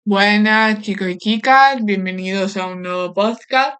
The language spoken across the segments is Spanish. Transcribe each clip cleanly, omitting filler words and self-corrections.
Buenas chicos y chicas, bienvenidos a un nuevo podcast.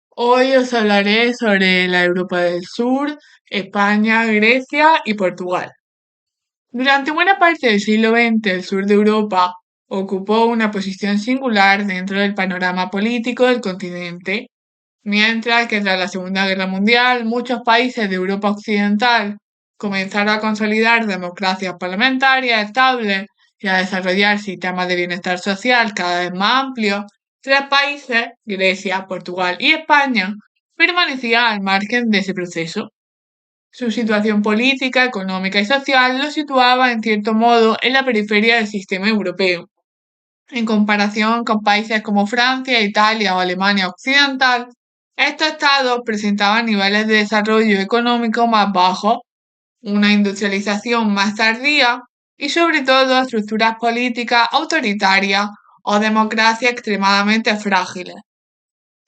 Hoy os hablaré sobre la Europa del Sur, España, Grecia y Portugal. Durante buena parte del siglo XX, el sur de Europa ocupó una posición singular dentro del panorama político del continente, mientras que tras la Segunda Guerra Mundial muchos países de Europa Occidental comenzaron a consolidar democracias parlamentarias estables y a desarrollar sistemas de bienestar social cada vez más amplios. Tres países, Grecia, Portugal y España, permanecían al margen de ese proceso. Su situación política, económica y social los situaba en cierto modo en la periferia del sistema europeo. En comparación con países como Francia, Italia o Alemania Occidental, estos estados presentaban niveles de desarrollo económico más bajos, una industrialización más tardía y sobre todo estructuras políticas autoritarias o democracias extremadamente frágiles.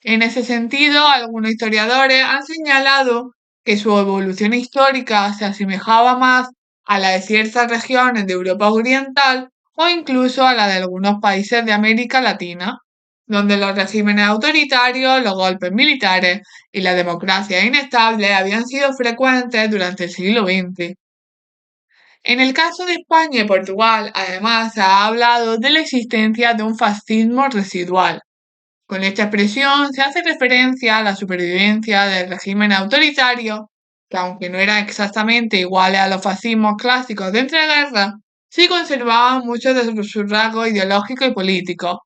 En ese sentido, algunos historiadores han señalado que su evolución histórica se asemejaba más a la de ciertas regiones de Europa Oriental o incluso a la de algunos países de América Latina, donde los regímenes autoritarios, los golpes militares y la democracia inestable habían sido frecuentes durante el siglo XX. En el caso de España y Portugal, además, se ha hablado de la existencia de un fascismo residual. Con esta expresión se hace referencia a la supervivencia del régimen autoritario, que aunque no eran exactamente iguales a los fascismos clásicos de entreguerras, sí conservaban muchos de sus rasgos ideológicos y políticos.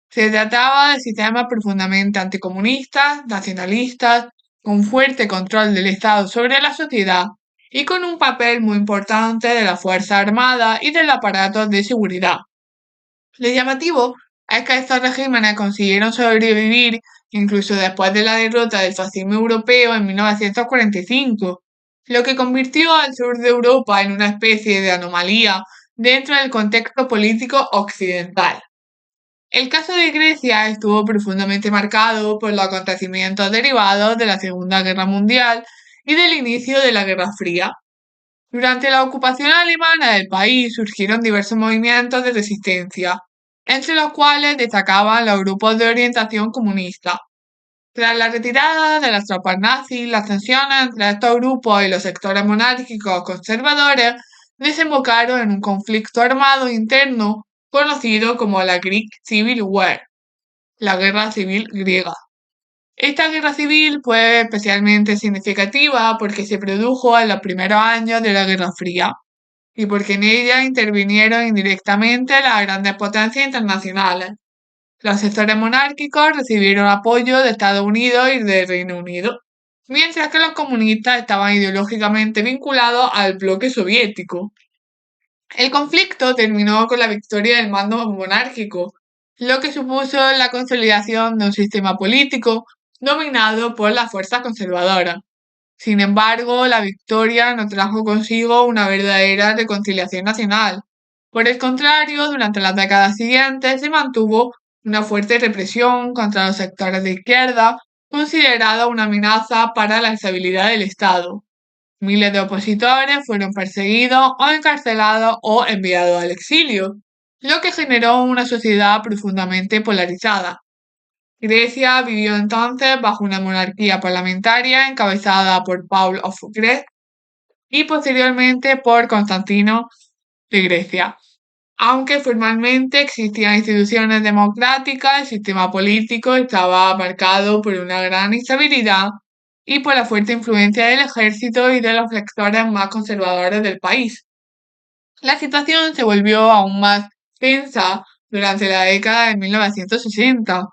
Se trataba de sistemas profundamente anticomunistas, nacionalistas, con fuerte control del Estado sobre la sociedad y con un papel muy importante de las Fuerzas Armadas y del aparato de seguridad. Lo llamativo es que estos regímenes consiguieron sobrevivir incluso después de la derrota del fascismo europeo en 1945, lo que convirtió al sur de Europa en una especie de anomalía dentro del contexto político occidental. El caso de Grecia estuvo profundamente marcado por los acontecimientos derivados de la Segunda Guerra Mundial y del inicio de la Guerra Fría. Durante la ocupación alemana del país surgieron diversos movimientos de resistencia, entre los cuales destacaban los grupos de orientación comunista. Tras la retirada de las tropas nazis, las tensiones entre estos grupos y los sectores monárquicos conservadores desembocaron en un conflicto armado interno conocido como la Greek Civil War, la Guerra Civil Griega. Esta guerra civil fue especialmente significativa porque se produjo en los primeros años de la Guerra Fría y porque en ella intervinieron indirectamente las grandes potencias internacionales. Los sectores monárquicos recibieron apoyo de Estados Unidos y del Reino Unido, mientras que los comunistas estaban ideológicamente vinculados al bloque soviético. El conflicto terminó con la victoria del mando monárquico, lo que supuso la consolidación de un sistema político dominado por las fuerzas conservadoras. Sin embargo, la victoria no trajo consigo una verdadera reconciliación nacional. Por el contrario, durante las décadas siguientes se mantuvo una fuerte represión contra los sectores de izquierda, considerada una amenaza para la estabilidad del Estado. Miles de opositores fueron perseguidos o encarcelados o enviados al exilio, lo que generó una sociedad profundamente polarizada. Grecia vivió entonces bajo una monarquía parlamentaria encabezada por Paul of Greece y posteriormente por Constantino de Grecia. Aunque formalmente existían instituciones democráticas, el sistema político estaba marcado por una gran instabilidad y por la fuerte influencia del ejército y de los sectores más conservadores del país. La situación se volvió aún más tensa durante la década de 1960,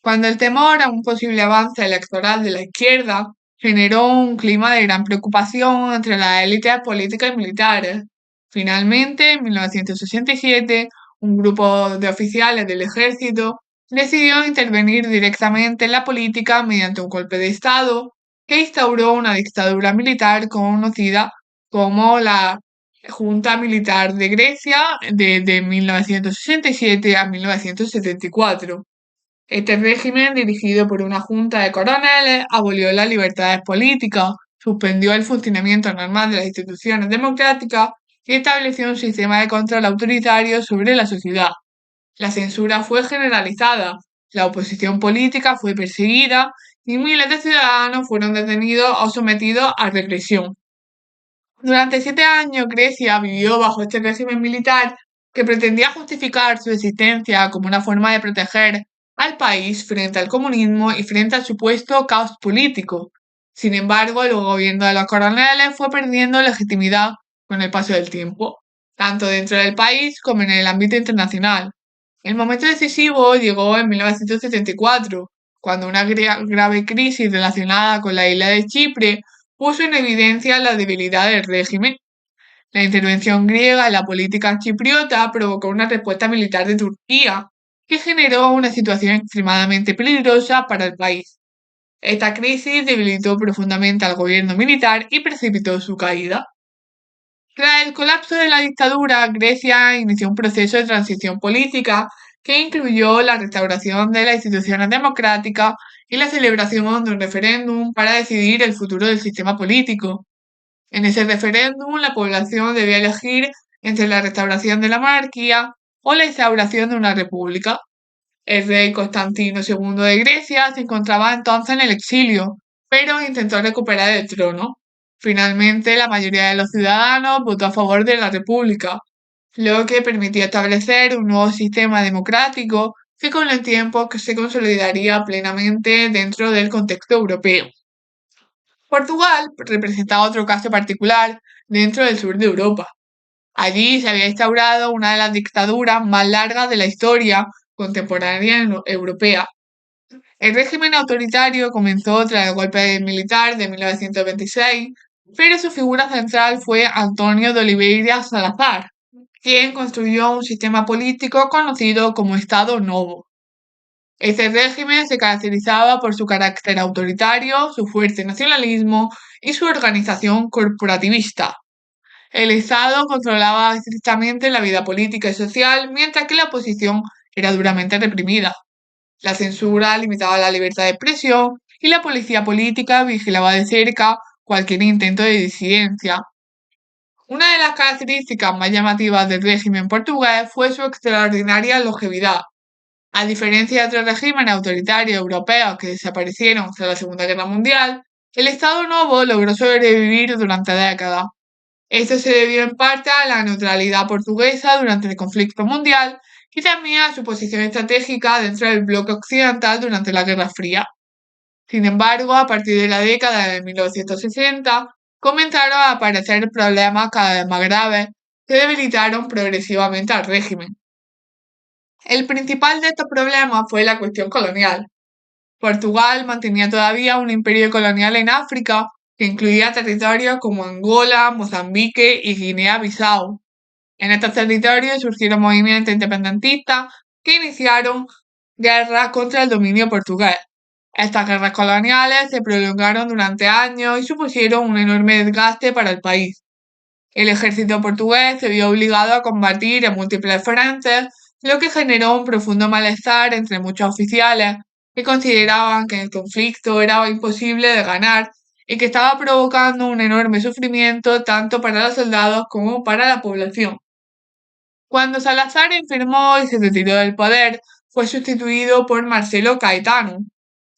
cuando el temor a un posible avance electoral de la izquierda generó un clima de gran preocupación entre las élites políticas y militares. Finalmente, en 1967, un grupo de oficiales del ejército decidió intervenir directamente en la política mediante un golpe de Estado que instauró una dictadura militar conocida como la Junta Militar de Grecia desde 1967 a 1974. Este régimen, dirigido por una junta de coroneles, abolió las libertades políticas, suspendió el funcionamiento normal de las instituciones democráticas y estableció un sistema de control autoritario sobre la sociedad. La censura fue generalizada, la oposición política fue perseguida y miles de ciudadanos fueron detenidos o sometidos a represión. Durante 7 años, Grecia vivió bajo este régimen militar que pretendía justificar su existencia como una forma de proteger al país frente al comunismo y frente al supuesto caos político. Sin embargo, el gobierno de los coroneles fue perdiendo legitimidad con el paso del tiempo, tanto dentro del país como en el ámbito internacional. El momento decisivo llegó en 1974, cuando una grave crisis relacionada con la isla de Chipre puso en evidencia la debilidad del régimen. La intervención griega en la política chipriota provocó una respuesta militar de Turquía, que generó una situación extremadamente peligrosa para el país. Esta crisis debilitó profundamente al gobierno militar y precipitó su caída. Tras el colapso de la dictadura, Grecia inició un proceso de transición política que incluyó la restauración de las instituciones democráticas y la celebración de un referéndum para decidir el futuro del sistema político. En ese referéndum, la población debía elegir entre la restauración de la monarquía o la instauración de una república. El rey Constantino II de Grecia se encontraba entonces en el exilio, pero intentó recuperar el trono. Finalmente, la mayoría de los ciudadanos votó a favor de la república, lo que permitió establecer un nuevo sistema democrático que con el tiempo se consolidaría plenamente dentro del contexto europeo. Portugal representaba otro caso particular dentro del sur de Europa. Allí se había instaurado una de las dictaduras más largas de la historia contemporánea europea. El régimen autoritario comenzó tras el golpe militar de 1926, pero su figura central fue António de Oliveira Salazar, quien construyó un sistema político conocido como Estado Novo. Este régimen se caracterizaba por su carácter autoritario, su fuerte nacionalismo y su organización corporativista. El Estado controlaba estrictamente la vida política y social, mientras que la oposición era duramente reprimida. La censura limitaba la libertad de expresión y la policía política vigilaba de cerca cualquier intento de disidencia. Una de las características más llamativas del régimen portugués fue su extraordinaria longevidad. A diferencia de otros regímenes autoritarios europeos que desaparecieron tras la Segunda Guerra Mundial, el Estado Novo logró sobrevivir durante décadas. Esto se debió en parte a la neutralidad portuguesa durante el conflicto mundial y también a su posición estratégica dentro del bloque occidental durante la Guerra Fría. Sin embargo, a partir de la década de 1960, comenzaron a aparecer problemas cada vez más graves que debilitaron progresivamente al régimen. El principal de estos problemas fue la cuestión colonial. Portugal mantenía todavía un imperio colonial en África que incluía territorios como Angola, Mozambique y Guinea-Bissau. En estos territorios surgieron movimientos independentistas que iniciaron guerras contra el dominio portugués. Estas guerras coloniales se prolongaron durante años y supusieron un enorme desgaste para el país. El ejército portugués se vio obligado a combatir en múltiples frentes, lo que generó un profundo malestar entre muchos oficiales que consideraban que el conflicto era imposible de ganar y que estaba provocando un enorme sufrimiento tanto para los soldados como para la población. Cuando Salazar enfermó y se retiró del poder, fue sustituido por Marcelo Caetano,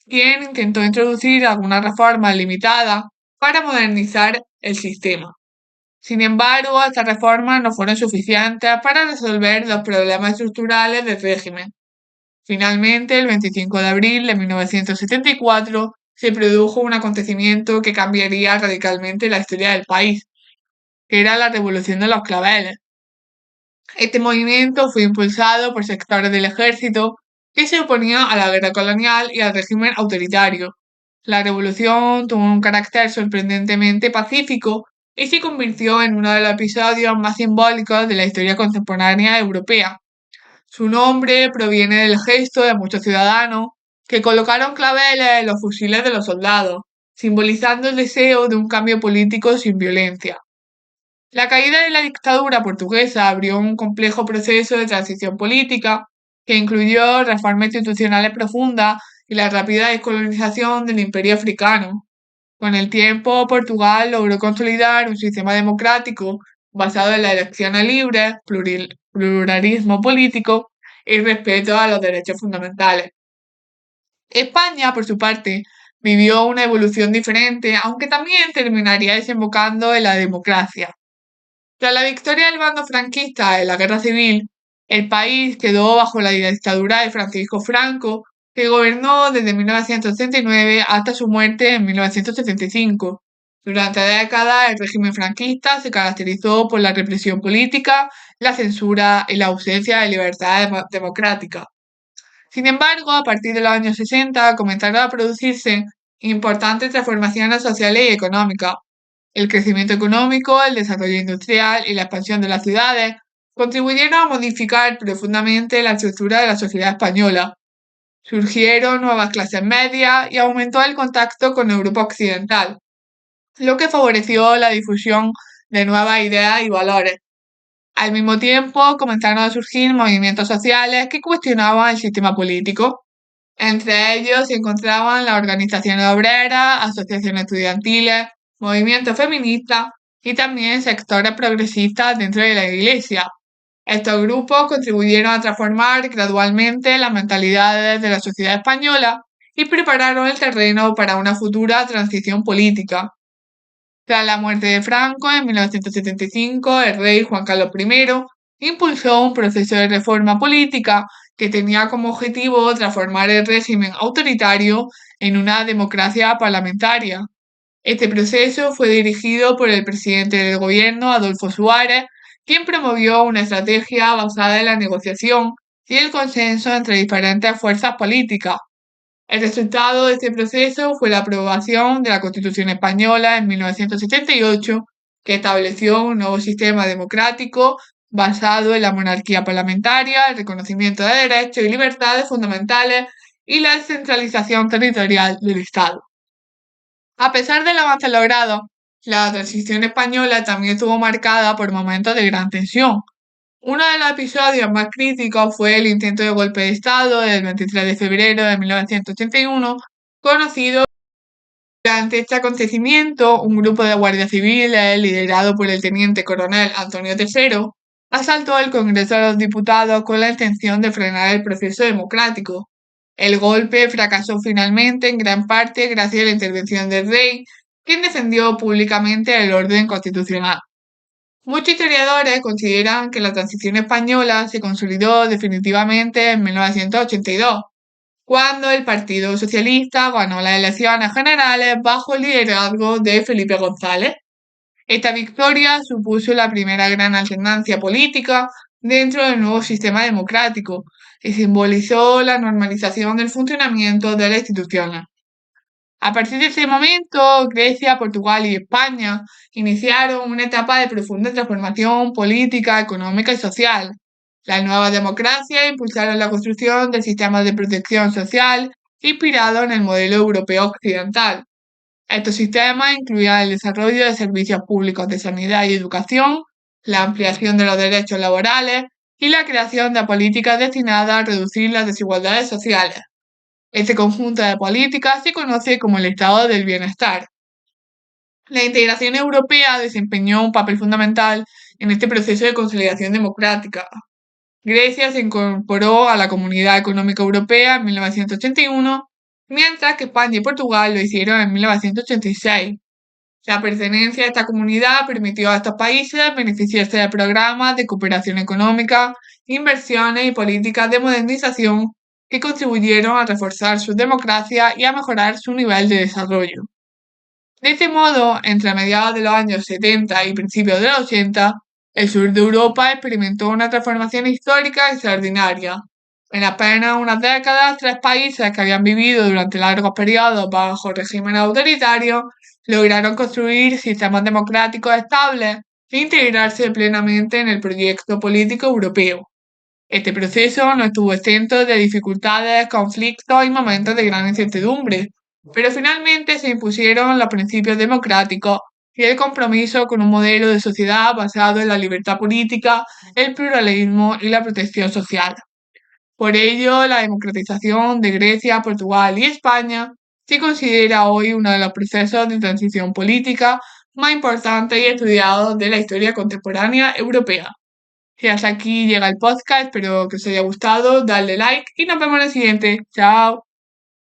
quien intentó introducir algunas reformas limitadas para modernizar el sistema. Sin embargo, estas reformas no fueron suficientes para resolver los problemas estructurales del régimen. Finalmente, el 25 de abril de 1974, se produjo un acontecimiento que cambiaría radicalmente la historia del país, que era la Revolución de los Claveles. Este movimiento fue impulsado por sectores del ejército que se oponían a la guerra colonial y al régimen autoritario. La revolución tuvo un carácter sorprendentemente pacífico y se convirtió en uno de los episodios más simbólicos de la historia contemporánea europea. Su nombre proviene del gesto de muchos ciudadanos que colocaron claveles en los fusiles de los soldados, simbolizando el deseo de un cambio político sin violencia. La caída de la dictadura portuguesa abrió un complejo proceso de transición política que incluyó reformas institucionales profundas y la rápida descolonización del imperio africano. Con el tiempo, Portugal logró consolidar un sistema democrático basado en las elecciones libres, pluralismo político y respeto a los derechos fundamentales. España, por su parte, vivió una evolución diferente, aunque también terminaría desembocando en la democracia. Tras la victoria del bando franquista en la Guerra Civil, el país quedó bajo la dictadura de Francisco Franco, que gobernó desde 1969 hasta su muerte en 1975. Durante décadas, el régimen franquista se caracterizó por la represión política, la censura y la ausencia de libertad democrática. Sin embargo, a partir de los años 60 comenzaron a producirse importantes transformaciones sociales y económicas. El crecimiento económico, el desarrollo industrial y la expansión de las ciudades contribuyeron a modificar profundamente la estructura de la sociedad española. Surgieron nuevas clases medias y aumentó el contacto con Europa occidental, lo que favoreció la difusión de nuevas ideas y valores. Al mismo tiempo, comenzaron a surgir movimientos sociales que cuestionaban el sistema político. Entre ellos se encontraban las organizaciones obreras, asociaciones estudiantiles, movimientos feministas y también sectores progresistas dentro de la Iglesia. Estos grupos contribuyeron a transformar gradualmente las mentalidades de la sociedad española y prepararon el terreno para una futura transición política. Tras la muerte de Franco en 1975, el rey Juan Carlos I impulsó un proceso de reforma política que tenía como objetivo transformar el régimen autoritario en una democracia parlamentaria. Este proceso fue dirigido por el presidente del gobierno, Adolfo Suárez, quien promovió una estrategia basada en la negociación y el consenso entre diferentes fuerzas políticas. El resultado de este proceso fue la aprobación de la Constitución española en 1978, que estableció un nuevo sistema democrático basado en la monarquía parlamentaria, el reconocimiento de derechos y libertades fundamentales y la descentralización territorial del Estado. A pesar del avance logrado, la transición española también estuvo marcada por momentos de gran tensión. Uno de los episodios más críticos fue el intento de golpe de Estado del 23 de febrero de 1981, conocido. Durante este acontecimiento, un grupo de guardias civiles, liderado por el teniente coronel Antonio Tejero, asaltó el Congreso de los Diputados con la intención de frenar el proceso democrático. El golpe fracasó finalmente en gran parte gracias a la intervención del rey, quien defendió públicamente el orden constitucional. Muchos historiadores consideran que la transición española se consolidó definitivamente en 1982, cuando el Partido Socialista ganó las elecciones generales bajo el liderazgo de Felipe González. Esta victoria supuso la primera gran alternancia política dentro del nuevo sistema democrático y simbolizó la normalización del funcionamiento de las instituciones. A partir de ese momento, Grecia, Portugal y España iniciaron una etapa de profunda transformación política, económica y social. Las nuevas democracias impulsaron la construcción de sistemas de protección social inspirados en el modelo europeo occidental. Estos sistemas incluían el desarrollo de servicios públicos de sanidad y educación, la ampliación de los derechos laborales y la creación de políticas destinadas a reducir las desigualdades sociales. Este conjunto de políticas se conoce como el estado del bienestar. La integración europea desempeñó un papel fundamental en este proceso de consolidación democrática. Grecia se incorporó a la Comunidad Económica Europea en 1981, mientras que España y Portugal lo hicieron en 1986. La pertenencia a esta comunidad permitió a estos países beneficiarse de programas de cooperación económica, inversiones y políticas de modernización que contribuyeron a reforzar su democracia y a mejorar su nivel de desarrollo. De este modo, entre mediados de los años 70 y principios de los 80, el sur de Europa experimentó una transformación histórica extraordinaria. En apenas unas décadas, 3 países que habían vivido durante largos periodos bajo regímenes autoritarios lograron construir sistemas democráticos estables e integrarse plenamente en el proyecto político europeo. Este proceso no estuvo exento de dificultades, conflictos y momentos de gran incertidumbre, pero finalmente se impusieron los principios democráticos y el compromiso con un modelo de sociedad basado en la libertad política, el pluralismo y la protección social. Por ello, la democratización de Grecia, Portugal y España se considera hoy uno de los procesos de transición política más importantes y estudiados de la historia contemporánea europea. Y hasta aquí llega el podcast, espero que os haya gustado, dadle like y nos vemos en el siguiente. Chao.